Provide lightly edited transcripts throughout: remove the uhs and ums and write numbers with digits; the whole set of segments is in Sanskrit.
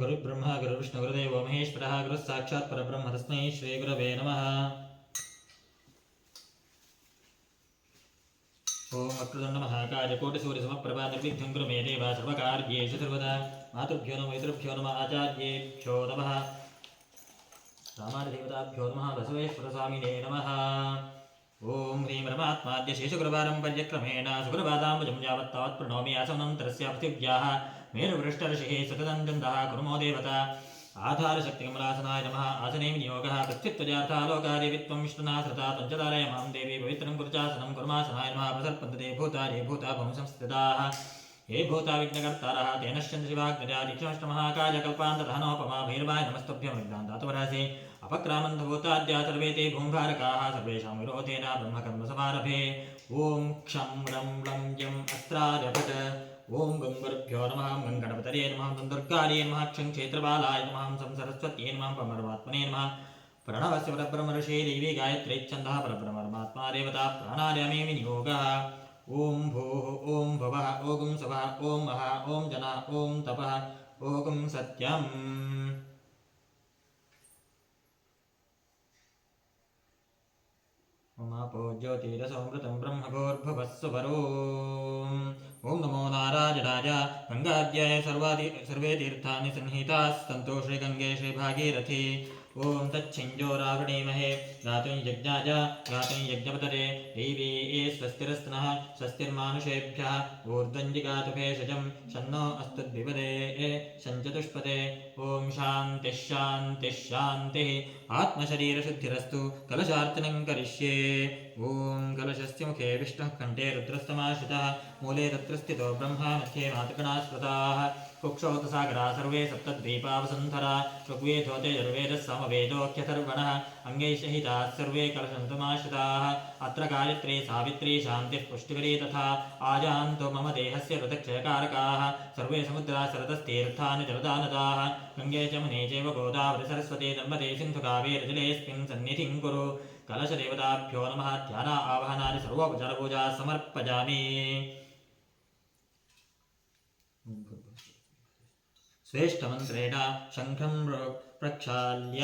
गुरुर्ब्रह्मा गुरुर्विष्णु गुरुदेवो महेश्वरः गुरुः साक्षात् परब्रह्म तस्मै श्रीगुरवे नमः। ओम वक्रतुंड महाकाय कोटिसूर्यसमप्रभा निर्विघ्नं कुरु मे देव सर्वकार्येषु सर्वदा। मातृभ्यो नमः पितृभ्यो नमः आचार्येभ्यो नमः रामादिदेवताभ्यो नमः बसवेश्वरस्वामिने नमः। ओम ह्रीं परमात्माद्य शेषगुरुवारं पर्यक्रमेण सुगुरुपादाम्बुजं यावत् तावत् प्रणौमि आसनं तरस्य पृथिव्याः मेरुवृष्टऋषिः सततं चन्दः कुरुमो देवता। आधारशक्तिकमलासनाय नमः। आसने विनियोगः प्रत्युत्तजार्थालोकार्यवित्वं विष्णुनाश्रिता पञ्चतारय मां देवी पवित्रं कुरुचासनं कुर्मासनाय नमः। प्रसर्पन्ते भूतारे भूता भूमि संस्थिताः ये भूता विघ्नकर्तारः तेन नश्यन्ति शिवाग्निजा दीक्षमष्टमहाकाय कल्पान्ततनोपमा भैरवाय नमस्तुभ्यं विघ्नान्तातुवरासे अपक्रामन्तभूताद्या सर्वे ते भूम्भारकाः सर्वेषां विरोधेन ब्रह्मकर्मसमारभे। ॐ क्षं रं लं यम् अस्त्रार्यभट। ओं गंगुरुभ्यो नमः। गंगणपतये नमः। गंगुर्गार्ये नमः। क्षंक्षेत्रबालाय नमः। संसरस्वत्यै नमः। परमात्मने नमः। प्रणवस्य परब्रह्मर्षि देवी गायत्री छन्दः परब्रह्मर्मात्मा देवता प्राणायामे विनियोगः। ओं भूः ओं भवः ओं सवः ओं महः ओं जनः ओं तपः ओं सत्यम्। ओमापो ज्योतिरसोमृतं ब्रह्मभूर्भुवः स्वरो। ओं नमो नारायणाय। गंगाद्याय सर्वे तीर्थानि सन्निहिताः सन्तो श्रीगंगे श्रीभागीरथी। ओं तच्छिञ्जोरावृणीमहे गातुं यज्ञाय गातुं यज्ञपतये देवी स्वस्तिरस्तनः स्वस्तिर्मानुषेभ्यः ऊर्ध्वं जिगातु भेषजं शन्नो अस्तुद्विपदे शञ्चतुष्पदे। ओं शान्तिः शान्तिः शान्तिः। आत्मशरीरशुद्धिरस्तु। कलशार्चनं करिष्ये। ओं कलशस्य मुखे विष्णुः कण्ठे रुद्रस्तमाश्रितः मूले तत्र स्थितो ब्रह्मा मध्ये मातृगणाः स्मृताः। कुक्षौतसागरा सर्वे सप्तद्वीपावसुन्धरा ऋग्वेदो यजुर्वेदः सामवेदोऽख्यथर्वणः अङ्गैः सहिताः सर्वे कलशन्तमाश्रिताः। अत्र गायत्री सावित्री शान्तिः पुष्टिकरी तथा आजान्तो मम देहस्य ऋतक्षयकारकाः सर्वे समुद्राः सरतस्तीर्थानि जलदानदाः गङ्गे जमुने चैव गोदावरी सरस्वती नर्मदे सिन्धु कावेरी सन्निधिं कुरु। कलशदेवताभ्यो नमः। ध्यान आवाहनादि सर्वोपचारपूजा समर्पयामि। श्रेष्ठमन्त्रेण शङ्खं प्रक्षाल्य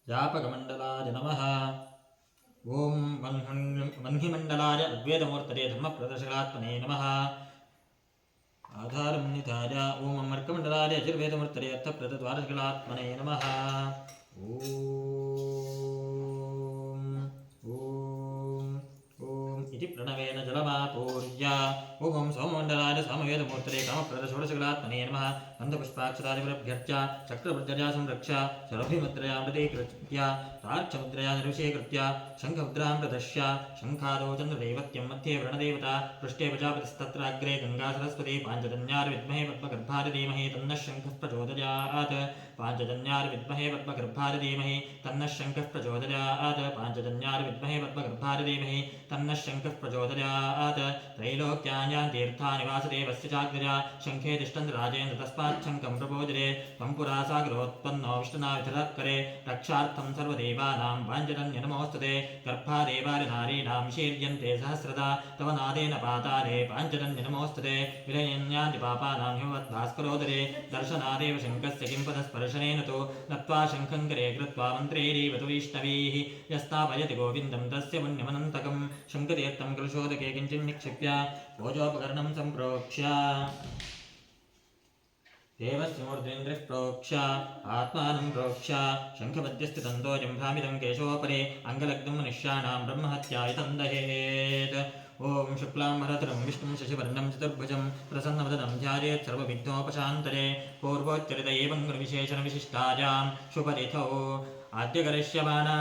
जापकमण्डलाय नमः। ओं वह्निमण्डलाय ऋग्वेदमूर्तये धर्मप्रदर्शकात्मने नमः। आधारं निधाय ओं अर्कमण्डलाय यजुर्वेदमूर्तये अर्थप्रदद्वारशकलात्मने नमः। इति प्रणवेन जलमापूर्य ओं सोममण्डलाय सामवेदमूर्तये कामप्रदषोडशकलात्मने नमः। गन्धपुष्पाक्षरादिभ्यर्च्य चक्रवृद्रया संरक्ष शरभिमुद्रया मृदीकृत्य तार्क्षमुद्रया निर्विषीकृत्य शङ्खमुद्रां प्रदर्श्य शङ्खादौ चन्द्रदैवत्यं मध्ये वरुणदेवता पृष्ठे प्रजापतिस्तत्र अग्रे गङ्गा सरस्वती पाञ्चजन्यार् विद्महे पद्मगर्भाय धीमहि तन्नः शङ्खः प्रचोदयात्। पाञ्चजन्यार् विद्महे पद्मगर्भाय धीमहि तन्नः शङ्खः प्रचोदयात्। पाञ्चजन्यार् विद्महे पद्मगर्भाय धीमहि तन्नः शङ्खः प्रचोदयात्। त्रैलोक्यान्यान् तीर्थानि वासुदेवस्य चाग्रजा शङ्खे तिष्ठन्ति राजेन्द्र तस्मात् शङ्खं प्रबोधिरे। त्वं पुरा सागरोत्पन्नो विष्णुना विधुरत्करे रक्षार्थं सर्वदेवानां पाञ्चजन्य नमोऽस्तुते। गर्भादेवारि नारीणां विशीर्यन्ते सहस्रदा तव नादेन पाताले पाञ्चजन्य नमोऽस्तुते। विलयन्यान्ति पापानां हिमवद्भास्करोदरे दर्शनादेव शङ्खस्य किं पदस्पर्शनेन तु नत्वा शङ्खं करे कृत्वा मन्त्रेरीव तु वैष्णवीः। यस्तापयति गोविन्दं तस्य पुण्यमनन्तकं शङ्खतीर्थं कलशोदके किञ्चिन्निक्षिप्य भोजोपकरणं सम्प्रोक्ष्य देवस्य मूर्ध्वेन्द्रिः प्रोक्ष्य आत्मानं प्रोक्ष्य शङ्खमध्यस्थितं दोजं भ्रामितं केशोपरि अङ्गलग्नं मनुष्याणां ब्रह्महत्याय दहेत्। ओं शुक्लाम्बरधरं विष्णुं शशिवर्णं चतुर्भुजं प्रसन्नवदनं ध्यायेत् सर्वविघ्नोपशान्तये। पूर्वोच्चरित एवं गुणविशेषणविशिष्टायां शुभतिथौ आद्यकरिष्यमाणा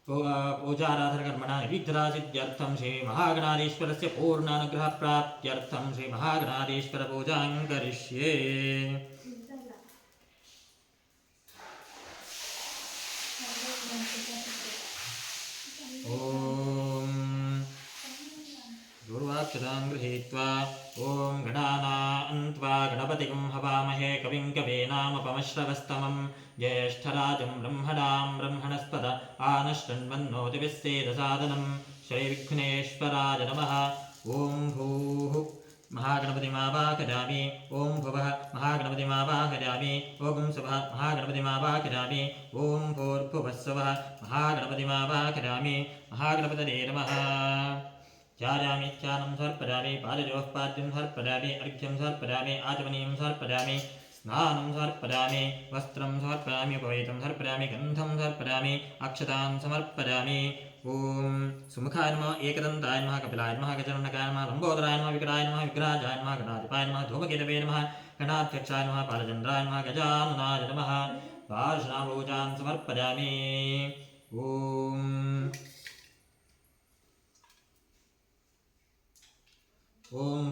पूजाराधनकर्मणा निविघ्नता सिद्ध्यर्थं श्रीमहागणाधीश्वरस्य पूर्णानुग्रहप्राप्त्यर्थं श्रीमहागणाधीश्वरपूजां करिष्ये। दूर्वाक्षतां गृहीत्वा ओं गणानान्त्वा गणपतिं हवामहे कविं कवीनामुपमश्रवस्तमं ज्येष्ठराजं ब्रह्मणां ब्रह्मणस्पद आनशृण्वन्नोतिभिः सेदसादनं श्रीविघ्नेश्वराय नमः। ॐ भूः महागणपतिमावाहयामि ॐ भुवः महागणपतिमावाहयामि ॐ सुवः महागणपतिमावाहयामि ॐ भूर्भुवस्सुवः महागणपतिमावाहयामि महागणपतये नमः ध्यायामि ध्यानं समर्पयामि पादयोः पाद्यं समर्पयामि अर्घ्यं समर्पयामि आचमनीयं समर्पयामि स्नानं समर्पयामि वस्त्रं समर्पयामि उपवेतं समर्पयामि गन्धं समर्पयामि अक्षतां समर्पयामि ॐ सुमुखाय नमः एकदन्ताय नमः कपिलाय नमः गजनकाय नमः लम्बोदराय नमः विकटाय नमः विग्रहाय नमः गणाधिपाय नमः धूमकेतवे नमः गणाध्यक्षाय नमः बालचन्द्राय नमः गजाननाय नमः वार्षणाभूजां समर्पयामि ॐ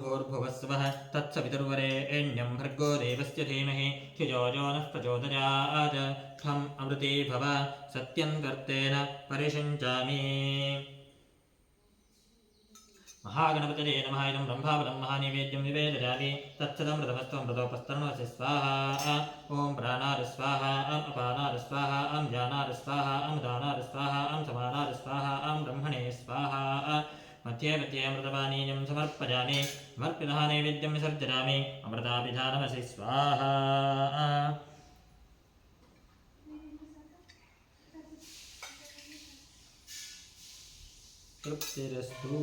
भूर्भुवस्सुवः तत्सवितुर्वरेण्यं भर्गो देवस्य धीमहि धियो यो नः प्रचोदयात् खम् अमृते भव सत्यं कर्तेन परिषिञ्चामि महागणपतये नमः इदं ब्रह्मावरं महानैवेद्यं निवेदयामि तत्सदमृतमस्त्वं मृतोपस्तरणमसि स्वाहा ॐ प्राणाय स्वाहा ॐ अपानाय स्वाहा ॐ ज्ञानाय स्वाहा ॐ दानाय स्वाहा ॐ समानाय स्वाहा ॐ ब्रह्मणे स्वाहा मध्ये मध्ये अमृतपानीयं समर्पयामि समर्पितः नैवेद्यं विसर्जयामि अमृताभिधानमसि स्वाहा तृप्तिरस्तु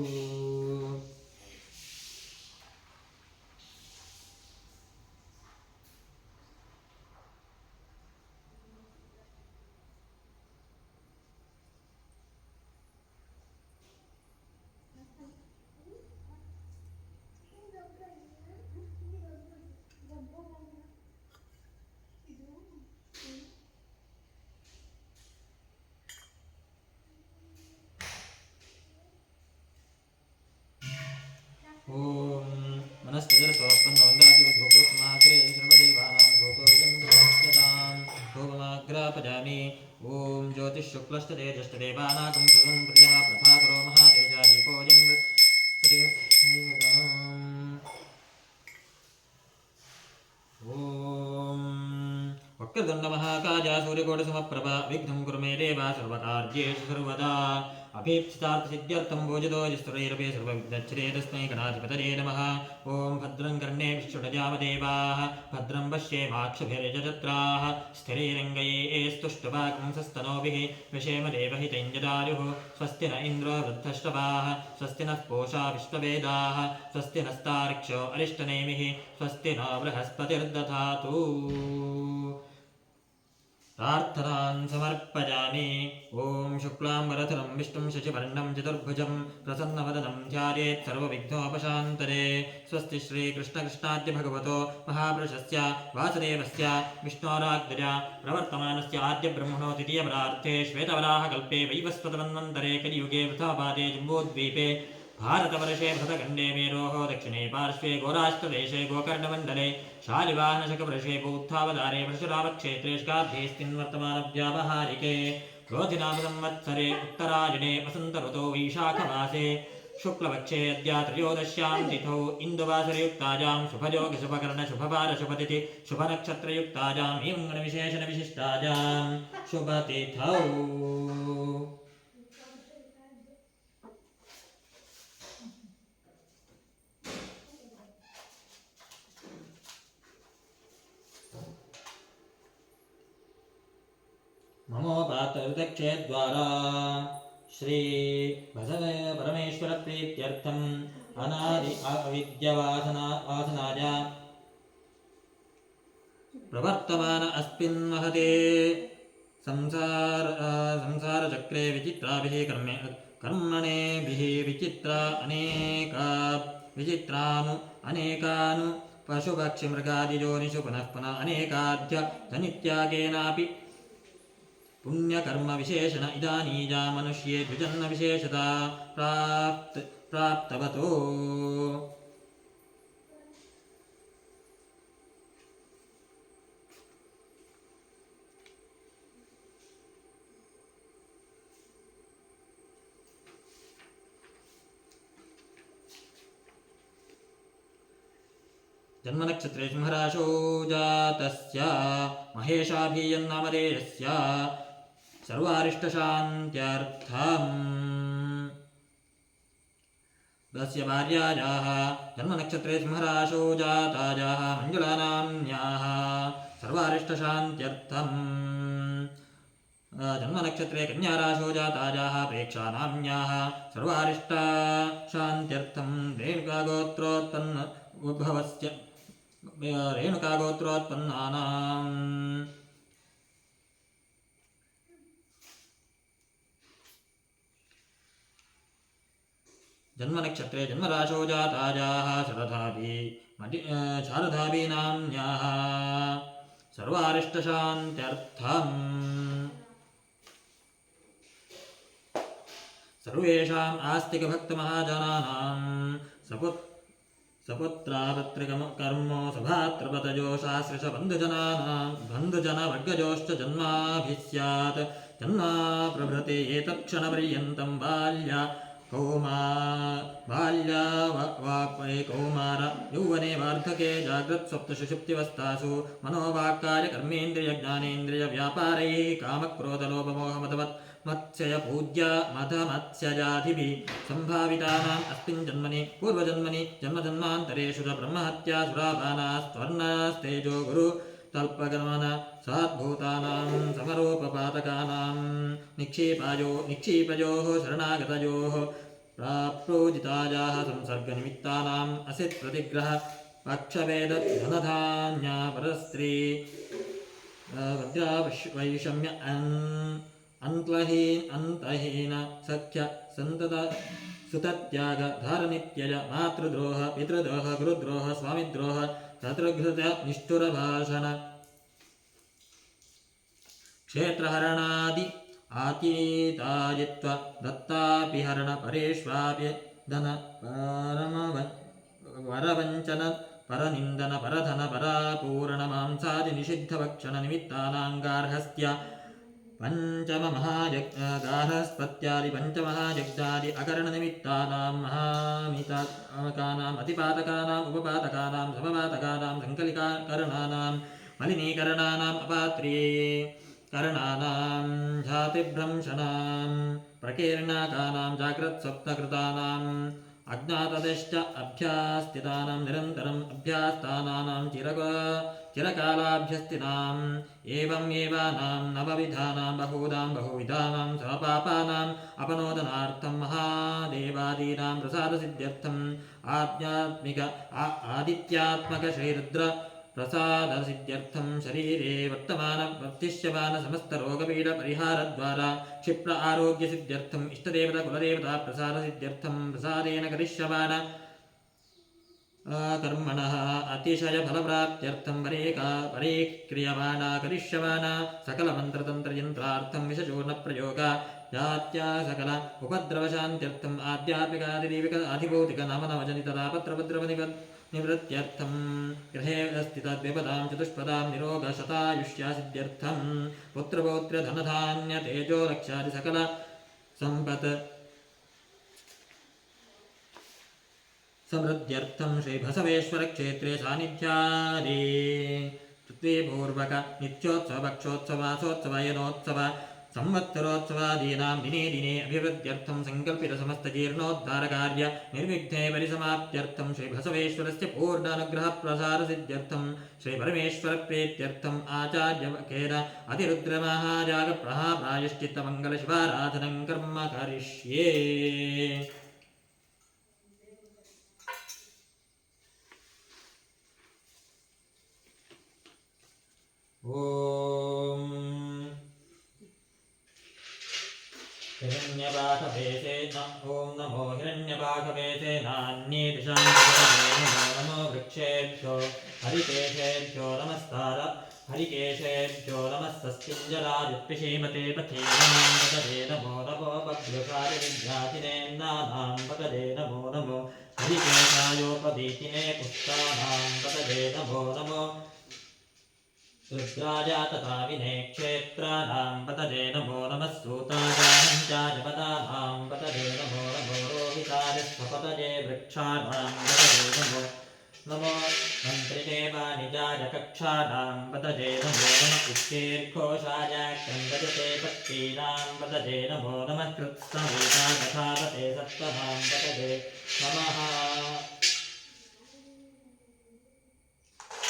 धूपमाग्रापयामि ॐ ज्योतिःशुक्लश्चतेजश्चदेवानागं सुदं प्रियः प्रभाकरो महातेजादीपोऽयं ॐ वक्रतुण्डमहाकाय सूर्यकोटिसमप्रभ विघ्नं कुरु मे देव सर्वकार्येषु सर्वदा अभीप्सितार्थसिद्ध्यर्थं भोजतो यस्तुरैरपि सर्वविघ्नच्छिरे तस्मै गणाधिपतये नमः ॐ भद्रं कर्णेभिश्चुटजामदेवाः भद्रं पश्येमाक्षभिर्यजत्राः स्थिरैरङ्गैस्तुष्टुवागुंसस्तनोभिः विषेम देवहितं जदायुः स्वस्ति न इन्द्रो वृद्धश्रवाः स्वस्ति नः पूषा विश्ववेदाः स्वस्ति नस्तार्क्ष्यो अरिष्टनेमिः स्वस्ति न बृहस्पतिर्दधातु प्रार्थनां समर्पयामि ॐ शुक्लाम्बरधरं विष्णुं शशिवर्णं चतुर्भुजं प्रसन्नवदनं ध्यायेत् सर्वविघ्नोपशान्तये स्वस्ति श्रीकृष्णकृष्णाद्य भगवतो महापुरुषस्य वासुदेवस्य विष्णोराज्ञया प्रवर्तमानस्य आद्यब्रह्मणो द्वितीयपरार्थे श्वेतवराहकल्पे वैवस्वतमन्वन्तरे कलियुगे वृथापादे जम्बूद्वीपे भारतवर्षे भरतखण्डे मेरोः दक्षिणे पार्श्वे गोराष्ट्रदेशे गोकर्णमण्डले शालिवाहनशकवर्षे बौद्धावतारे परशुरामक्षेत्रे स्कार्धेऽस्मिन्वर्तमानव्यावहारिके क्रोधिनामसंवत्सरे उत्तरायणे वसन्तऋतौ वैशाखमासे शुक्लपक्षे अद्य त्रयोदश्यां तिथौ इन्दुवासरयुक्तायां शुभयोगशुभकर्णशुभवारशुभतिथि शुभनक्षत्रयुक्तायाम् एवं गणविशेषणविशिष्टायां शुभतिथौ ममोपातऋतक्षे द्वारा श्री परमेश्वर प्रीत्यर्थम् अनादि अविद्यवासनाय प्रवर्तमान अस्मिन् महते संसारचक्रे विचित्राभिः कर्मणेभिः अनेकानु पशुपक्षिमृगादियोनिषु पुनः पुनः अनेकाद्य जनित्यागेनापि पुण्यकर्म विशेषण इदानीजा मनुष्ये द्विजन्न विशेषता प्राप्तवतो जन्मनक्षत्रे सिंहराशो जातस्य महेशाभियन्नामधेयस्य सर्वारिष्टशान्त्यर्थम् तस्य भार्यायाः जन्मनक्षत्रे सिंहराशौ जातायाः मञ्जुलानाम्न्याः सर्वारिष्टशान्त्यर्थम् जन्मनक्षत्रे कन्याराशौ जातायाः प्रेक्षानाम्न्याः सर्वारिष्टशान्त्यर्थं रेणुकागोत्रोत्पन्नानाम् जन्मनक्षत्रे जन्मराशौ जातायाः शारदाभीनाम्न्याः सर्वारिष्टशान्त्यर्थम् सर्वेषाम् आस्तिकभक्तमहाजनानां सपुत्रापत्रिकर्मो सभात्रपतयो शास्त्रबन्धुजनानां बन्धुजनवर्गजोश्च जन्माभिः स्यात् जन्मा प्रभृते एतत्क्षणपर्यन्तं कौमार यौवने वार्धके जाग्रत्स्वप्नसुषुप्त्यवस्थासु मनोवाक्कार्यकर्मेन्द्रियज्ञानेन्द्रियव्यापारैः कामक्रोधलोभमोहमदवत् मत्स्यपूज्या मथमत्स्यजाधिभिः सम्भावितानाम् अस्मिन् जन्मनि पूर्वजन्मनि जन्मजन्मान्तरेषु च ब्रह्महत्यासुरापानास्त्वर्णास्तेजो गुरुतल्पगमन सद्भूतानां समरोपपातकानां निक्षेपयोः शरणागतयोः प्राप्रोदितायाः संसर्गनिमित्तानाम् असित् प्रतिग्रह पक्षभेद धनधान्या परस्त्री वज्रावैषम्य अन्तहीन सख्य संतत सुतत्याग धारनित्यय मातृद्रोह पितृद्रोह गुरुद्रोह स्वामिद्रोह शत्रुघ्नृत निष्ठुरभाषण क्षेत्रहरणादि आतीतायित्व दत्तापिहरण परेष्वाप्य धन वरवञ्चन परनिन्दन परधन परापूर्ण मांसादि निषिद्धभक्षण निमित्तानां गार्हस्थ्य गार्हस्पत्यादि पंचमहायज्ञादि अकरणनिमित्तानां महामिताकानाम् अतिपातकानाम् उपपातकानां समपातकानां संकलिकाकरणानां मलिनीकरणानाम् अपात्रीकरणानां जातिभ्रंशनां प्रकीर्णाकानां जाग्रत्स्वप्नकृतानाम् अज्ञातश्च अभ्यास्थितानां निरन्तरम् अभ्यास्तानानां चिरकालाभ्यस्थिताम् एवम् एवानां नवविधानां बहुविधानां स्वपापानाम् अपनोदनार्थं महादेवादीनां प्रसादसिद्ध्यर्थम् आदित्यात्मक श्रीरुद्र प्रसादसिद्ध्यर्थं शरीरे वर्तमान समस्तरोगपीड परिहारद्वारा क्षिप्र आरोग्यसिद्ध्यर्थम् इष्टदेवता कुलदेवता प्रसादसिद्ध्यर्थं प्रसादेन करिष्यमान कर्मणः अतिशयफलप्राप्त्यर्थं परीक्रियमाणा करिष्यमाणा सकलमन्त्रतन्त्रयन्त्रार्थं विषचूर्णप्रयोगा जात्या सकल उपद्रवशान्त्यर्थम् आध्यात्मिकादिदैविक अधिभौतिक नवनवजनिततापत्रपद्रवनिवृत्त्यर्थं गृहे स्थितद्विपदां चतुष्पदां निरोगशतायुष्यासिद्ध्यर्थं पुत्रपौत्रधनधान्यतेजो रक्षादि सकल सम्पत् समृद्ध्यर्थं श्रीबसवेश्वरक्षेत्रे सान्निध्यादि तृतीयपूर्वक नित्योत्सव पक्षोत्सव मासोत्सव संवत्सरोत्सवादीनां दिने दिने अभिवृद्ध्यर्थं सङ्कल्पितसमस्तजीर्णोद्धारकार्य निर्विघ्ने परिसमाप्त्यर्थं श्रीबसवेश्वरस्य पूर्णानुग्रहप्रसादसिद्ध्यर्थं श्रीपरमेश्वरप्रीत्यर्थम् आचार्यकेन अतिरुद्रमहायागप्रायश्चित्तमङ्गलशिवाराधनं कर्म करिष्ये। ॐ हिरण्यपाकभेषे ॐ नमो हिरण्यपाकभेषे नान्ये दिशां नमो वृक्षेभ्यो हरिकेशेभ्यो नमस्कार हरिकेशेभ्यो नमस्तस्मिञ्जरायुत्पिषीमते पथेनां नमो नमो बभ्रुकारिविद्यातिने नानां पतये नमो नमो हरिकेशायोपवीतिने पुष्टानां पतये नमो नमो रुद्राजातताविने क्षेत्राणां पतये नमो नमः सूताजाहञ्चाजपदानां पतये नमो नमो रोहिताजस्वपतये वृक्षाणां पतये नमो नमो मन्त्रिणे वाणिजाय कक्षाणां पतजे नमो नमः उच्चैर्घोषाय क्रन्दयते पत्नीनां पतजे नमो नमः कृत्स्नवेता तथापते सप्तमां पतजे नमः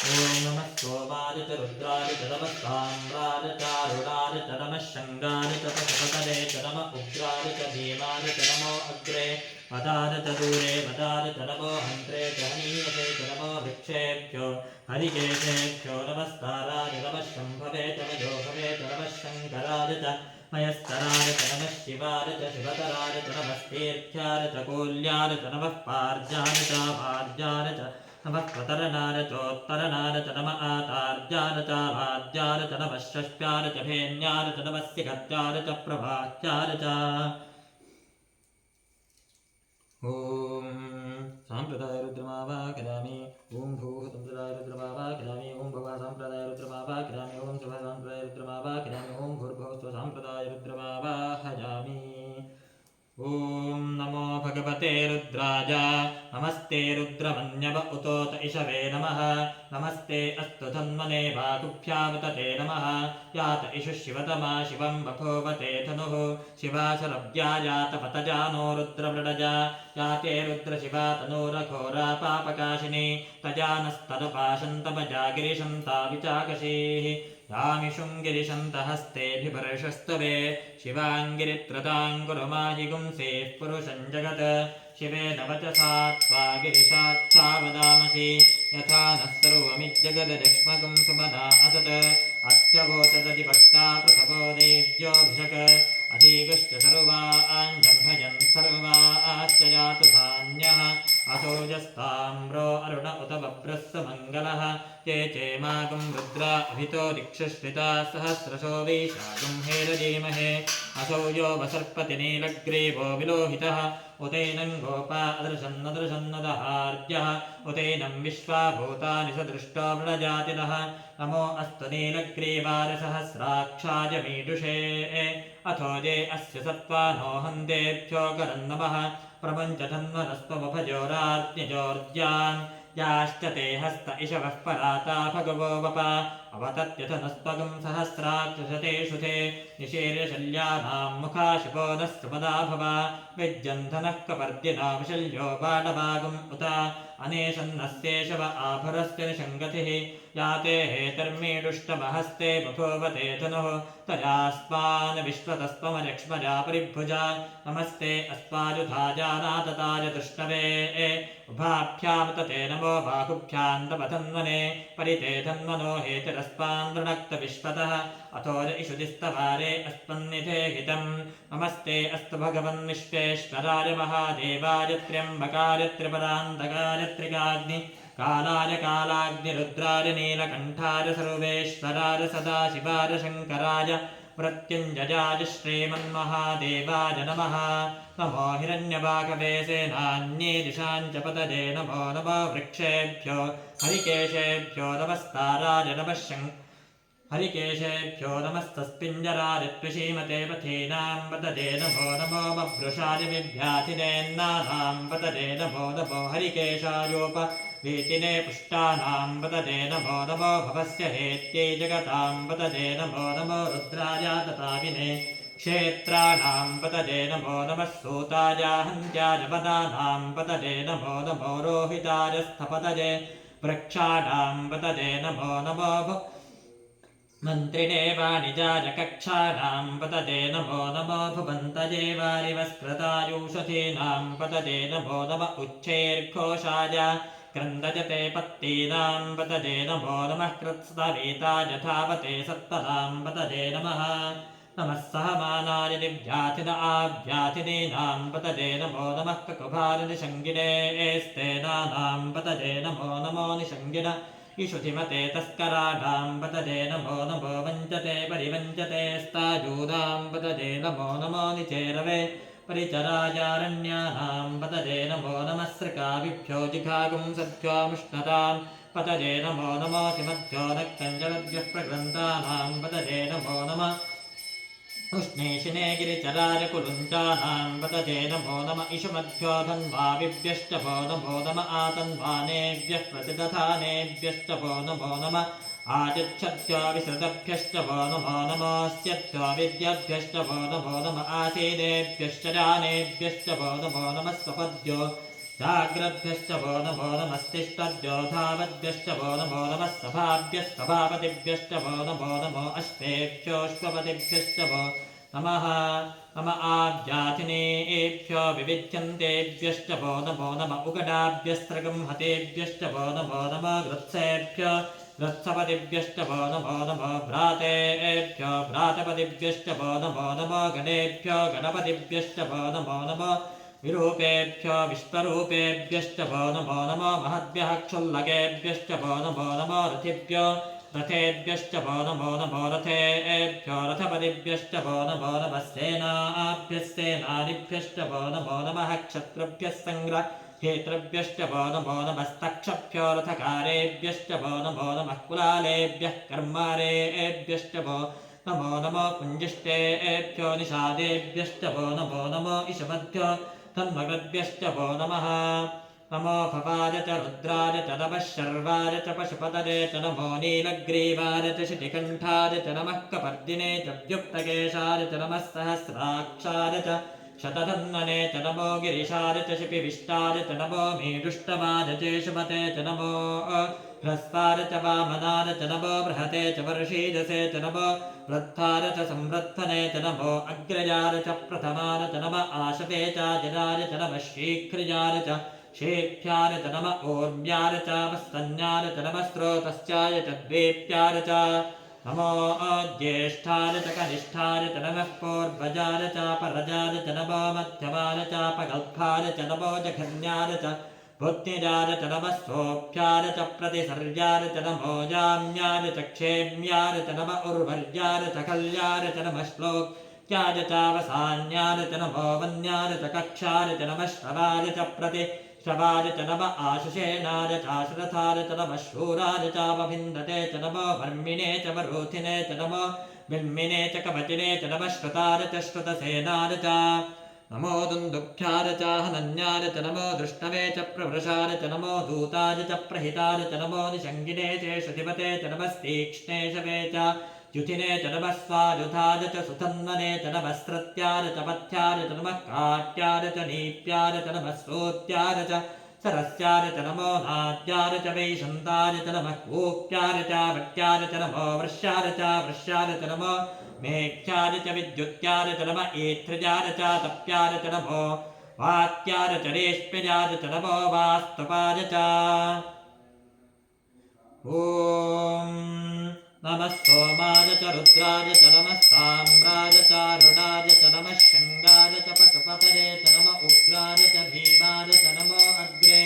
ॐ नमः सोमाय च रुद्राय च नमः साम्राय चारुणाय च नमः शङ्गाय च पशुपतये च नमः उग्राय च भीमाय च नमो अग्रे मदाय च दूरे मदाय च नमो हन्त्रे च हनीयसे च नमो वृक्षेभ्यो हरिकेशेभ्यो नमस्काराय नमः शम्भवे च मयोभवे च नमः शङ्कराय च मयस्तराय च नमः शिवाय च शिवतराय च नमस्तीर्थ्याय च कोल्याय च नमः पार्याय च भार्याय च नमः त्वतरणाय चोत्तरणाय च नमः आतार्याय च भाद्याय च नमः षष्ट्याय च भेन्याय च नमः सिगत्याय च प्रभात्याय च ॐ साम्प्रदाय रुद्रमावाकरामि ॐ भूः संप्रदाय रुद्रमावाकरामि ॐ भवः साम्प्रदाय रुद्रमावाकरामि ॐ शुभः साम्प्रदाय रुद्रमावाकरामि ॐ भूर्भुवः स्वसाम्प्रदाय रुद्रमावाहयामि ॐ नमो भगवते रुद्राय नमस्ते रुद्रमन्यव उतोत इषवे नमः नमस्ते अस्तु धन्मने वाकुभ्यावतते नमः यात इषु शिवतमा शिवं बभूवते धनुः शिवा शरव्या यात पतजानो रुद्रवृडजा याते रुद्रशिवा तनूरघोरा पापकाशिनी तजानस्तनुपाशन्तमजा गिरिशं ताविचाकशीः यामिषुं गिरिशन्तहस्तेऽभिवर्षस्तवे शिवाङ्गिरित्रतां कुरुमाहि गुंसेः पुरुषं जगत् शिवेन वचसा त्वा गिरिशाच्छावदामसि यथा नः सर्वमिज्जगदजक्ष्मगं सुमदा असत् अत्यवोचदधिपक्ता प्रसवो देव्योऽभिषक अधीगश्च सर्वाञ्जम्भजन् सर्वाश्च जातु धान्यः असोजस्ताम्रो अरुण उत बभ्रस्स मङ्गलः ये चेमागं रुद्रा अभितो दिक्षश्रिता सहस्रशो वैशाखं हेरजीमहे असौ यो वसर्पति नीलग्रीवो विलोहितः उतैनं गोपा अदृशन्नदृशन्नदहार्यः उतैनं विश्वाभूतानि सदृष्टो मृणजातिनः नमो अस्तु नीलग्रीवाय सहस्राक्षाय मीडुषे अथो ये अस्य सत्त्वानो हन्तेभ्यो करं नमः प्रपञ्चधन्वनस्त्वमभजोराज्ञजोर्ज्यान् याश्च ते हस्त इषवः पराता भगवो वप अवतत्यथनस्त्वगं सहस्राक्षशतेषु ते निशीर्यशल्यानां मुखाशिपो नः सुमदा भव विज्यन्धनः कपर्दिनामशल्यो बाणवागुम् उत अनेशन्नस्येषव आभरस्य निषङ्गतिः याते हेतर्मीडुष्टमहस्ते बभूवते धनुः तयास्मान् विश्वतस्त्वमयक्ष्मजा परिभुजा नमस्ते अस्माजुधाजानातताय दुष्टवे उभाभ्यां तते नमो बाहुभ्यां तपधन्वने परिते धन्वनो हेतिरस्मान् वृणक्तविश्वतः अथो इषुदिस्तवारे अस्मन्निधे हितं नमस्ते अस्तु भगवन् विश्वेश्वराय महादेवाय त्र्यम्बकाय त्रिपदान्तकाय त्रिकाग्नि कालाय कालाग्निरुद्राय नीलकण्ठाय सर्वेश्वराय सदाशिवाय शङ्कराय मृत्युञ्जयाय श्रीमन्महादेवाय नमः नमो हिरण्यवाकवे सेनान्ये दिशां च पतये नमो नमो वृक्षेभ्यो हरिकेशेभ्यो नमस्काराय नमः हरिकेशेभ्यो नमस्तस्पिञ्जराय त्विषीमते पथीनां पतये नमो नमो मभृशाय विभ्याथिनेन्नानां पतये नमो नमो हरिकेशायोपवीतिने पुष्टानां पतये नमो नमो भवस्य हेत्यै जगतां पतये नमो नमो रुद्राय तताविने क्षेत्राणां पतये नमो नमः सूताय हन्त्याय पदानां पतये नमो नमो रोहिताय स्थपतये वृक्षाणां पतये नमो नमो मन्त्रिणे वाणिजाय कक्षाणां पतये नमो नमो भुवन्तये वारिवस्कृतायूषधीनां पतये नमो नम उच्चैर्घोषाय क्रन्दयते पत्तीनां पतये नमो नमः कृत्स्नवेताय धावते सत्तदां पतये नमः नमः सहमानाय दिव्याथिन आव्याथिनीनां पतये नमो नमः ककुभारनिषङ्गिने स्तेनानां पतये नमो नमो निषङ्गिन इषुधिमते तस्कराणां पतये नमो नमो वञ्चते परिवञ्चते स्तायूनां पतये नमो नमो निचेरवे परिचरायारण्यानां पतये नमो नमः सृकाविभ्यो जिघागुं सद्भ्योमुष्णतां पतये नमो नमो तिमद्भ्यो नक्तञ्जलद्भ्यः प्रग्रन्थानां पतये नमो नमः उष्णेशिने गिरिचराजकुलुञ्चानां वदते नमो नम इषुमध्यो धन्वाविभ्यश्च वो नमो नम आतन्वानेभ्यः प्रतिदधानेभ्यश्च वो नमो नम आचिच्छद्भ्यो विसृतभ्यश्च वो नमो नमोऽस्यभ्यो विद्याभ्यश्च वो नमो नम आसीनेभ्यश्च जानेभ्यश्च वो नमो नमः स्वपद्भ्यो जाग्रद्भ्यश्च वो नमो नमस्तिष्ठद्भ्यो धावद्भ्यश्च वो नमो नमः सभाभ्यस्तभापतिभ्यश्च वो नमो नमो अश्वेभ्योऽश्वपतिभ्यश्च वो नमः नम आव्याथिनेभ्यो विविध्यन्तेभ्यश्च वो नमो नम उगडाभ्यस्त्रगंहतेभ्यश्च वो नमो नम गृत्सेभ्यो गृत्सपतिभ्यश्च वो नमो नमो भ्रातेभ्यो भ्रातपतिभ्यश्च वो नमो नमो गणेभ्यो गणपतिभ्यश्च वो नमो नमो विरूपेभ्यो विश्वरूपेभ्यश्च वो नमो नमो महद्भ्यः क्षुल्लकेभ्यश्च वो नमो नमो रथिभ्यो रथेभ्यश्च वो नमो नमो रथेभ्यो रथपतिभ्यश्च वो नमो नमः सेनाभ्यः सेनानिभ्यश्च वो नमो नमः क्षत्रुभ्यः सङ्ग्रहेतृभ्यश्च वो नमो नमस्तक्षभ्यो रथकारेभ्यश्च वो नमो नमः कुलालेभ्यः कर्मारेभ्यश्च वो नमो नमो कुञ्जिष्टेभ्यो निषादेभ्यश्च वो नमो नमो इषवद्भ्यो तन्मगद्भ्यश्च वो नमः नमो भवाय च रुद्राय च नमः शर्वाय च पशुपतये च नमो नीलग्रीवाय च शितिकण्ठाय च नमः कपर्दिने च व्युक्तकेशाय च नमः सहस्राक्षाय च शतधन्वने च नमो गिरिशाय च शिपिविष्टाय च नमो मेढुष्टवाय चेशुमते च नमो ह्रस्वाय च वामनाय च नमो बृहते च वर्षीजसे च नमो वृद्धाय च संवृद्धने च नमो अग्रजाय च प्रथमाय च नम आशते च जराय च नमः शीघ्रजाय च शेभ्याय च नम ऊर्म्याय च वस्तन्याय च नमः स्रोतस्याय च द्वेप्याय च नमो ज्येष्ठाय च कनिष्ठाय च नमः पूर्वजाय च परजाय च नमो मध्यमाय च पगल्भाय च नमो जघन्याय च बुद्धिजाय च नमः सोऽभ्याय च प्रतिसर्याय च नमो जाम्याय च क्षेम्याय च नम उर्वर्याय च कल्याय च नमः श्लोक्याय च वसान्याय च नमो वन्याय च कक्षाय च नमः श्रवाय च प्रतिश्रवाय च नम आशुषेणाय च आश्रथाय च नमः शूराय च वभिन्दते च नमो वर्मिणे च वरोधिने च नमो बिन्मिने च कवचिने च नमः श्रुताय च श्रुतसेनाय च नमो दुन्दुभ्याय च हनन्याय च नमो दृष्टवे च प्रवृषाय च नमो दूताय च प्रहिताय च नमो निषङ्गिने च श्रुतिपते च नमस्तीक्ष्णेशवे च युथिने च नमः स्वायुधाय च सुधन्वने च नमस्त्रत्याय च पथ्याय च नमः काट्याय च नीप्याय च नमः श्रोत्याय च सरस्याय च नमो नाद्याय च वैशन्ताय च नमः कूप्याय च वट्याय च नमो वृष्याय च नमो मेघ्याय च विद्युत्याय च नम ऐत्रजाय च तप्याय च नमो वात्याय च रेष्म्यजाय च नमो वास्तवाय च ॐ नमः सोमाय च रुद्राय च नमः साम्राय च रुडाय च नमः शङ्गाय च पशुपतये च नम उग्राय च भीमाय च नमो अग्रे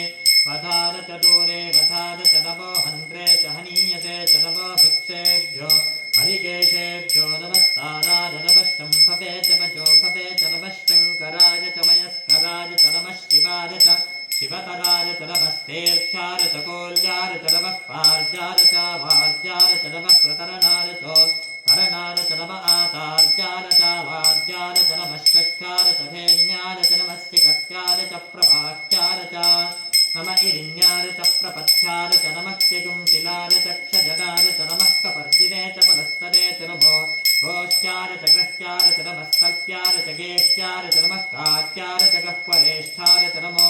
वधाय च दूरे वधाय च नमो हन्त्रे च हनीयसे च नमो भिक्षेभ्यो हरिकेशेभ्यो नमस्ताराय नमः शम्भवे च मजोभवे च नमः शङ्कराय च मयस्कराय च नमः शिवाय च शिवतराय च नमस्तेऽर्थ्याय च कोल्याय च नमः पार्याय च वार्याय च नमः प्रतरणाय च करणाय च नम आतार्याय च वाद्याय च नमः शक्याय च धेन्याय च नमः सिकत्याय च प्रभाक्याय च नम इरिण्याय च प्रपथ्याय च नमः किगुंसिलाय च क्षजनाय च नमः कपर्दिने च पदस्तने च नमो घोष्याय च ग्रह्याय च नमः सल्प्याय च गेह्याय च नमः काट्याय च गह्वरेष्ठाय च नमो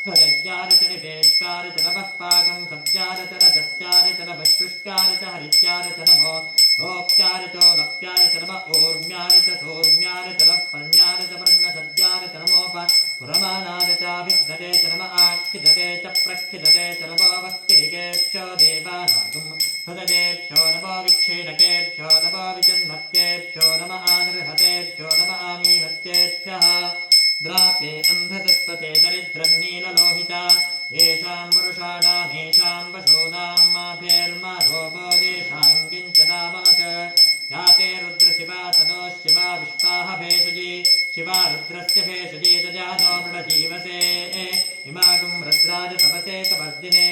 हृदयाय च निवेष्टाय च नमः पागं सब्जाय च रजस्याय च नमः शुष्काय च हरित्याय च नमो लोप्याय च लप्याय च नमः ऊर्म्याय च सोर्म्याय च नमः पर्ण्याय च पर्णसद्याय च नमोप पुरमाणाय च विद्यते च नमः आक्षिदते च प्रक्षिदते च नमो वस्तिरिकेभ्यो देवानागुं हृदयेभ्यो नमो विक्षेणकेभ्यो नमो विजन्मत्केभ्यो नमः आनिर्हतेभ्यो नमः आमीमत्येभ्यः द्रापे अन्धसत्पते दरिद्रन्नीललोहिता येषां वरुषाणामेषां पशूनां माभेर्मा रोपो येषां किञ्चनामात् याते रुद्रशिवा तनो शिवा विश्वाह भेषजी शिवा रुद्रस्य भेषजी दजानो मृडजीवसे इमागुं रुद्राज तपसे कपर्दिने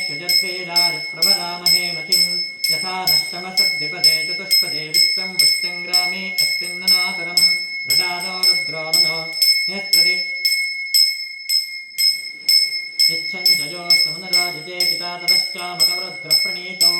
क्षजद्वीराज प्रभरामहे मतिं यथा नष्टमसद्विपदे चतुष्पदे विश्वं पुष्टिं ग्रामे अस्मिन्ननातरं मृडादो रुद्रोमनो नेस्त्रदि यच्छञ्जयो समुनराजजे पिता ततश्चामकवरुद्रप्रणीतो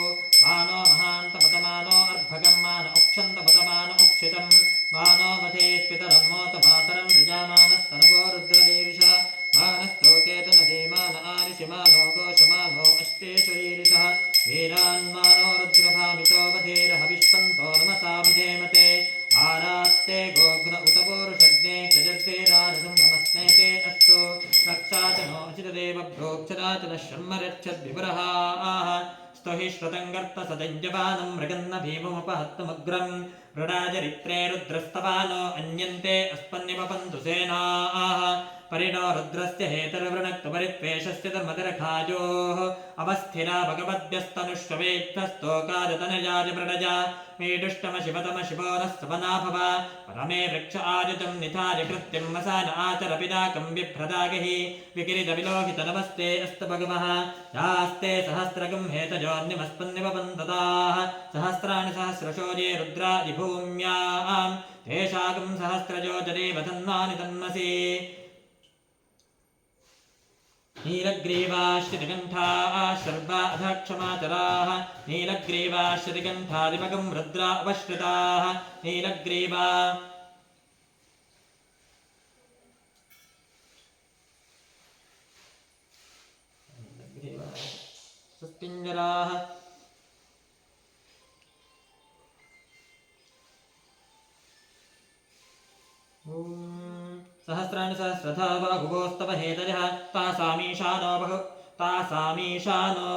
मानो महान्तपतमानो अर्भगं मान उक्षन्तपतमान उक्षितं मानो मथेऽस्पितरं मोतमातरं प्रजामानस्तनवो रुद्ररीरिषः मानस्तोकेतनदीमान आरिषिमानो घोषमानो अष्टेश्वरीरिषः वीरान्मानो रुद्रभामितो वधेरहविष्पन्तो नमसाभिधेमते आरात्ते गोघ्न उत पूरुषग्ने कृजद्वीरानसं नमस्ते ते अस्तु रक्षा च नो अचितदेव प्रोक्षरा च नः शर्मरच्छद्विपुरः आह स्तुहि श्रुतङ्गर्तसदञ्जपानं मृगन्न भीममुपहत्तमुग्रं मृडाचरित्रे रुद्रस्तपानो अन्यन्ते अस्पन्निमपन्तु सेनाः परिणो रुद्रस्य हेतर्वृणक्तपरित्वेषस्य धर्मदरखायोः अवस्थिरा भगवद्भ्यस्तनुष्ववेत्थस्तोकादतनयाजमृडजा मेडुष्टमशिवतमशिवो नः सवनाभव परमे वृक्ष आयुतं निधाय कृत्यं वसान आचरपिदाकं बिभ्रदागहि विकिरितविलोहितनमस्ते अस्तु भगवः यास्ते सहस्रगं हेतजोऽन्यमस्पन्निवपन्तताः सहस्राणि सहस्रशो ये रुद्रादिभूम्यां तेषागं सहस्रजो जनेव तन्मानि तन्मसि नीलग्रीवाश्रितिकण्ठाः शर्वा अधक्षमाचराः नीलग्रीवाश्रितिकण्ठादिमगं रुद्रा उपश्रिताः नीलग्रीवा सुस्पिञ्जराः सहस्राणि सहस्रथा बाहुवोस्तव हेतजः तासामीशानो बहु तासामीशानो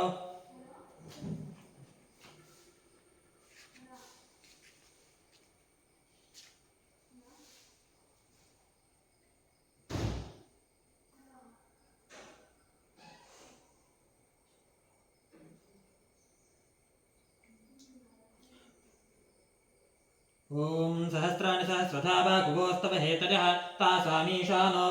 ॐ सहस्राणि सहस्रथा बाहुवोस्तव हेतजः तासामीशानो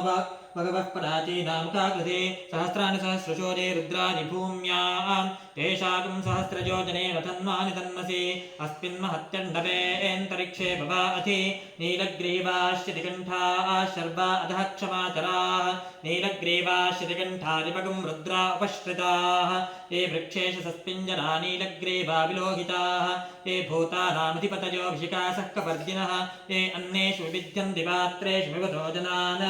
भगवः प्राचीनामुखाकृते सहस्राणि सहस्रशोरे रुद्राणि भूम्यां तेषागं सहस्रयोजनेव तन्मानि तन्मसि अस्मिन्महत्यण्डवेऽन्तरिक्षे भवा अधि नीलग्रीवाश्चितिकण्ठाः शर्वा अधः क्षमाचराः नीलग्रीवाश्चितिकण्ठादिपगं रुद्रा उपश्रिताः ये वृक्षेश सस्पिञ्जना नीलग्रीवा विलोहिताः ये भूतानामधिपतयोऽभिषिकासः कपर्दिनः ये अन्नेषु विविध्यन्ति पात्रेषु विवतो जनान्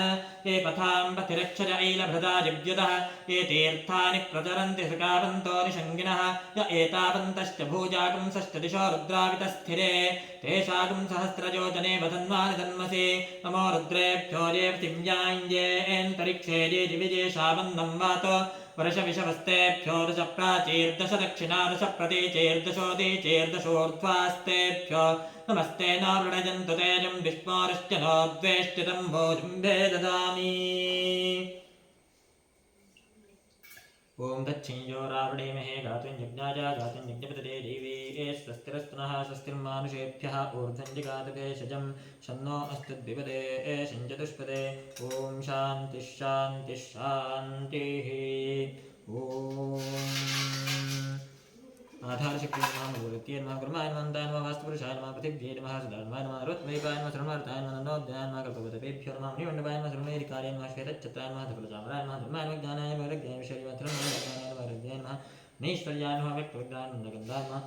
ये पथां पथिरक्षज ऐलभृदा जिव्युतः ये तीर्थानि प्रचरन्ति सकावन्तो निषङ्गिनः य एतावन्तश्च भूजागुंसश्च दिशो रुद्रावितस्थिरे तेषागुं सहस्रयोजने वदन्वानि तन्मसि नमो रुद्रेभ्यो ये पृथिव्याञ्जेऽन्तरिक्षे ये दिविजेशावन्नं वातो वर्षविषवस्तेभ्यो दश प्राचीर्दश दक्षिणा दश प्रतीचेर्दशोदीचेर्दशोर्ध्वास्तेभ्यो नमस्ते न वृणजन्तु तेजं विस्मोरश्च नो द्वेष्टितं भोजुम्भे ददामि ॐ तच्छिञ्जो रावणीमहे गातुं यज्ञाजा गातुं यज्ञपतये देवी स्वस्तिरस्तुनः स्वस्तिर्मानुषेभ्यः ऊर्ध्वं जिगातभेषजं शन्नो अस्तु द्विपदे शञ्चतुष्पदे ॐ शान्तिः शान्तिः शान्तिः ॐ आधारशक्ति नमः मूर्त्यै नमः गुरुमाय नमः अन्ताय नमः वास्तुपुरुषाय नमः पृथिव्यै नमः सुधार्माय नमः रुद्रमेकाय नमः सर्वमार्ताय नमः नन्दोदयाय नमः कल्पवदपेभ्यो नमः निवण्डवाय नमः सर्वमेधिकाय नमः श्वेतच्छत्राय नमः धवलचामराय नमः धर्माय नमः ज्ञानाय नमः वैराग्याय नमः शरीरवत्रं नमः हृदयाय नमः नैश्वर्याय नमः व्यक्तविज्ञाय नमः गन्धाय नमः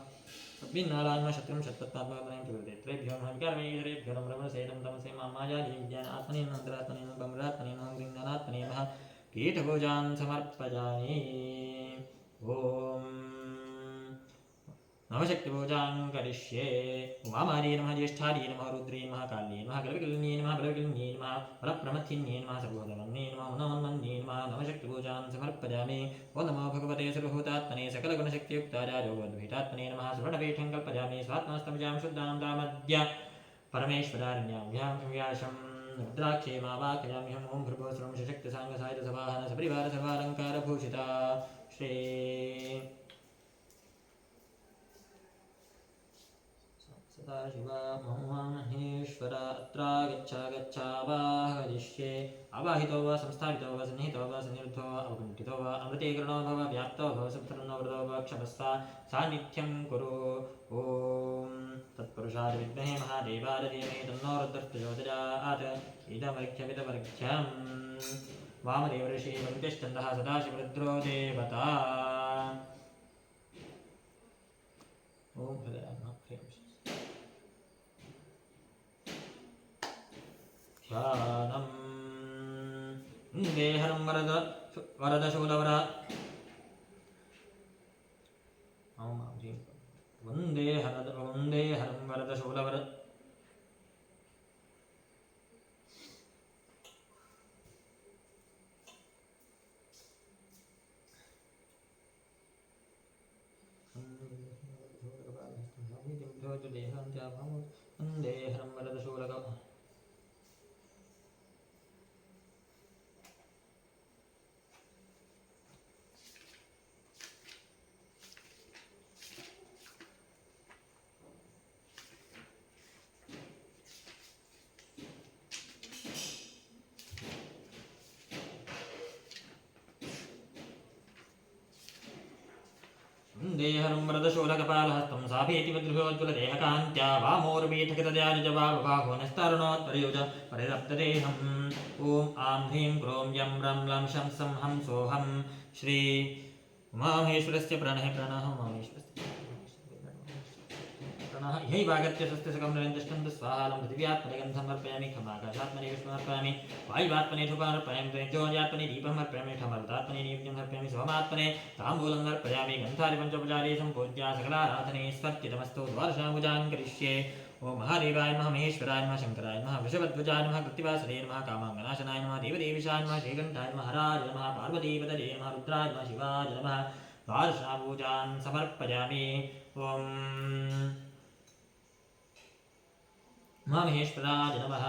सद्भिन्नालाय नमः शत्रुं शत्रुत्वात्मकं प्रकृतेभ्यो नमः विकारवैरेभ्यो नमः ब्रह्मसेनं तमसे मामायाजीविज्ञान आत्मने नमः अन्तरात्मने नमः ब्रह्मरात्मने नमः गृह्णानात्मने नमः कीटभुजान् समर्पयामि ॐ नवशक्तिपूजां करिष्ये उमामार्यै नमः ज्येष्ठार्यै नमः रुद्र्यै नमः काल्यै नमः कलविकलिन्यै नमः बलविकलिन्यै नमः वरप्रमथिन्यै नमः सर्वभूतवन्यै नमः उन्नमन्यै नमः नवशक्तिपूजां समर्पयामि ॐ नमो भगवते सर्वभूतात्मने सकलगुणशक्तियुक्ताय योगोद्भीतात्मने नमः सुवर्णपीठं कल्पयामि स्वात्मास्तमजां शुद्धां तामद्य परमेश्वरारण्याभ्यां व्यासं रुद्राक्षे मावाकयाम्यहम् ॐ भृगो सर्वं सशक्तिसाङ्गसायुधसवाहन सपरिवार सर्वालङ्कारभूषिता श्री सदाशिव महेश्वर अत्रागच्छावाहदिष्ये आवाहितो वा संस्थापितो वा सन्निहितो वा सन्निरुद्धो वा अवकुण्ठितो वा अमृतीकरणो भव व्याप्तो भव सुप्तर्णो वृतो वा क्षमस्व सान्निध्यं कुरु ॐ तत्पुरुषाय विद्महे महादेवाय धीमहि तन्नो रुद्रः प्रचोदयात् इदमर्घ्यमिदमर्घ्यम् वामदेव ऋषि वन्दिश्चन्द्रः सदाशिवरुद्रो देवता ॐ हृदयाय नमः ध्यानम् देहरं वरदशूलवर वन्दे हरं वरदशूलवर वन्दे हरं वरदशूलक देहरं वरदशूलकपालहस्तं साभीति विद्रुहोज्ज्वलदेहकान्त्या वामोर्वीठकृतजाजवाबाहो नस्तरुणोत्परयुज परिरप्तदेहम् ॐ आं ह्रीं क्रों यं रं लं शं सं हं सोऽहं श्री उमामहेश्वरस्य प्रणः उमामहेश्वरस्य प्रणः यैवागत्य स्वस्य सकं निरञ्जष्टं स्वाहालं पृथिव्यात्मने गन्धं अर्पयामि खमाकाशात्मने विष्णुमर्पयामि वायुवात्मने धूपमर्पयामि तेजोजात्मने दीपमर्पयामि खमरुदात्मने नैवेद्यम् अर्पयामि सोमात्मने ताम्बूलम् अर्पयामि गन्धारि पञ्चोपचारे सम्पूज्य सकलाराधने स्वर्चितमस्तु द्वादशाम्बुजान् करिष्ये ॐ महादेवाय नमः महेश्वराय नमः शङ्कराय नमः वृषभध्वजाय नमः कृत्तिवासरे नमः कामाङ्गनाशनाय नमः देवदेवीशाय नमः श्रीकण्ठाय नमः हराय नमः पार्वतीपतये नमः रुद्राय नमः शिवाय नमः द्वादशाम्बुजान् समर्पयामि ॐ महेश्वराय नमः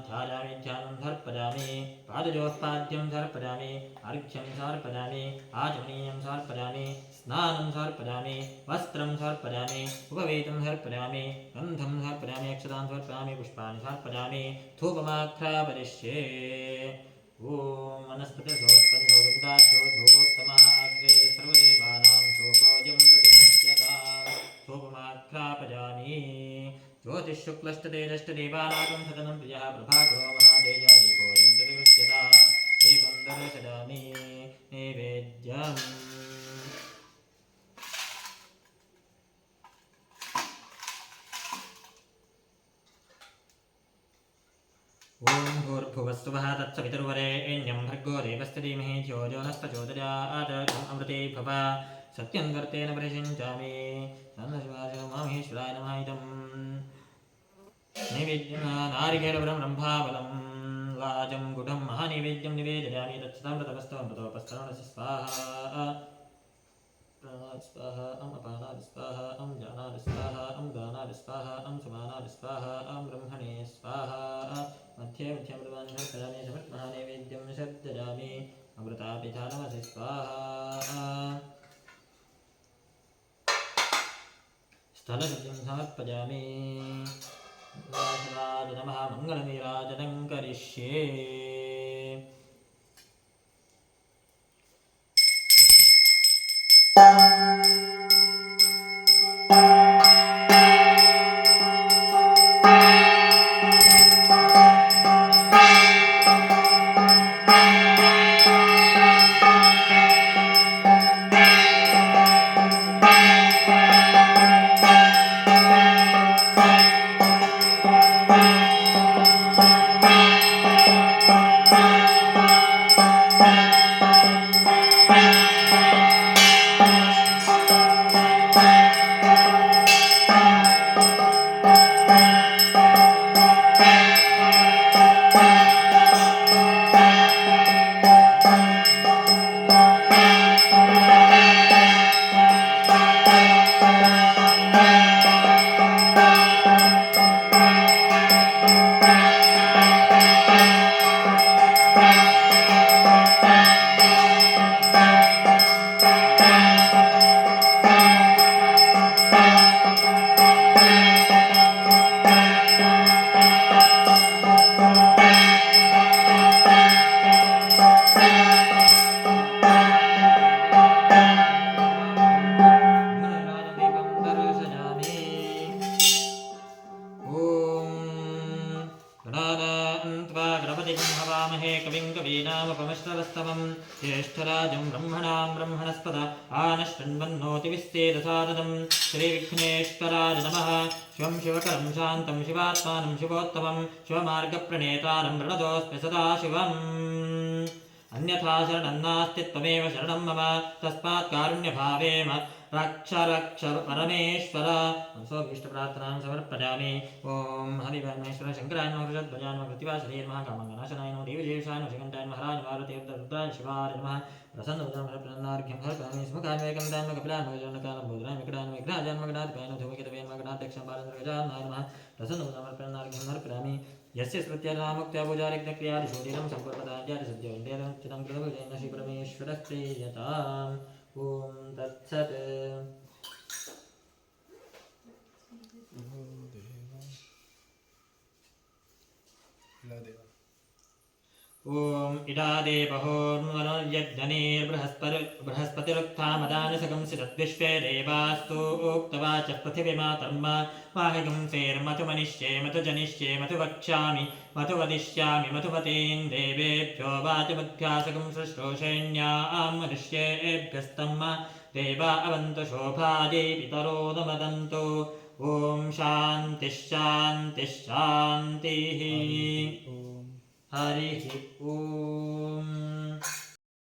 ध्यायामि ध्यानं समर्पयामि पादयोः पाद्यं समर्पयामि अर्घ्यं समर्पयामि आचमनीयं समर्पयामि स्नानं समर्पयामि वस्त्रं समर्पयामि उपवेतं समर्पयामि गन्धं समर्पयामि अक्षतां समर्पयामि पुष्पाणि समर्पयामि धूपमाघ्रापरिष्ये ॐ वनस्पतिसोत्पन्नो वृन्दाख्यो धूपोत्तमः अग्रे सर्वदेवानां धूपोऽयं प्रतिष्ठ्यताम् धूपमाघ्रापयामि ज्योतिःशुक्लष्टतेजष्टदेवानागं सदनं प्रियः प्रभाकरो महातेज दीपोऽयं प्रतिगृह्यता दीपं दर्शयामि नैवेद्यम् ॐ भूर्भुवस्सुवः तत्सवितुर्वरेण्यं भर्गो देवस्य धीमहि धियो यो नः प्रचोदयात् अमृते भव सत्यं कर्तेन परिषिञ्चामि माहेश्वराय नमः इदम् नैवेद्यं नारिकेलवरं रम्भाफलं लाजं गुढं महानैवेद्यं निवेदयामि तत्सतामृतमस्तमृतोपस्तरणस्य स्वाहा स्वाहा अपानादि स्वाहा जानादि स्वाहा गानादि स्वाहा समानादि स्वाहा ब्रह्मणे स्वाहा मध्ये मध्यमृतानि समर्पयामि समर्पणनैवेद्यं सर्जयामि अमृतापिधानमसि स्वाहा स्थलशुद्धिं समर्पयामि नमः मङ्गलनीराजनं करिष्ये श्रवस्तमं ज्येष्ठराजं ब्रह्मणां ब्रह्मणस्पद आनश्रण्वन्नोतिविस्तेदसादनं श्रीविघ्नेश्वराय नमः। शिवं शिवकरं शान्तं शिवात्मानं शिवोत्तमं शिवमार्गप्रणेतारं प्रणतोऽस्मि सदा शिवम्। अन्यथा शरणं नास्ति त्वमेव शरणं मम तस्मात् कारुण्यभावेन रक्ष रक्ष परमेश्वर। मनसोभीष्टप्रार्थनां समर्पयामि। ॐ हरिवन्मेश्वर शङ्कराय नमः वृषध्वजाय नमः कृत्तिवासुदेवाय नमः कामङ्गनाशनाय नमः देवदेशाय नमः शिखण्डाय नमः हराय नमः रुद्राय शिवाय नमः प्रसन्नवदनमहप्रसन्नार्घ्यं हरपामि स्मुखान्वेकं दान्म कपिलान्वजनकालं बोधराय विकटान् विग्रहाजान् मगनाधिपायनं धूमकेतवेन् मगनाध्यक्षं बालेन्द्रगजाननाय नमः प्रसन्नवदनमहप्रसन्नार्घ्यं हरपामि। यस्य स्मृत्यानामुक्त्या पूजारिग्नक्रियादिशूदिनं सम्पूर्णताद्यादिसद्योण्डेदं कृतभुजेन श्रीपरमेश्वरः प्रीयताम्। ॐ तत्सत्। ॐ इडादेवहोर्मनोर्यज्ञनीर्बृहस्पतिरुक्थामदानसगंसि तद्विश्वे देवास्तु उक्तवाचः पृथिवीमातर्म वाहिगंसेर्मथुमनिष्ये मथुजनिष्ये मथुवक्ष्यामि मथुवदिष्यामि मथुमतीन् देवेभ्यो वाचमध्यासकं शुश्रूषेण्यां मनुष्येभ्यस्तम् देवा अवन्तु शोभायै पितरो न वदन्तु। ॐ शान्तिः शान्तिः शान्तिः। हरिः ॐ।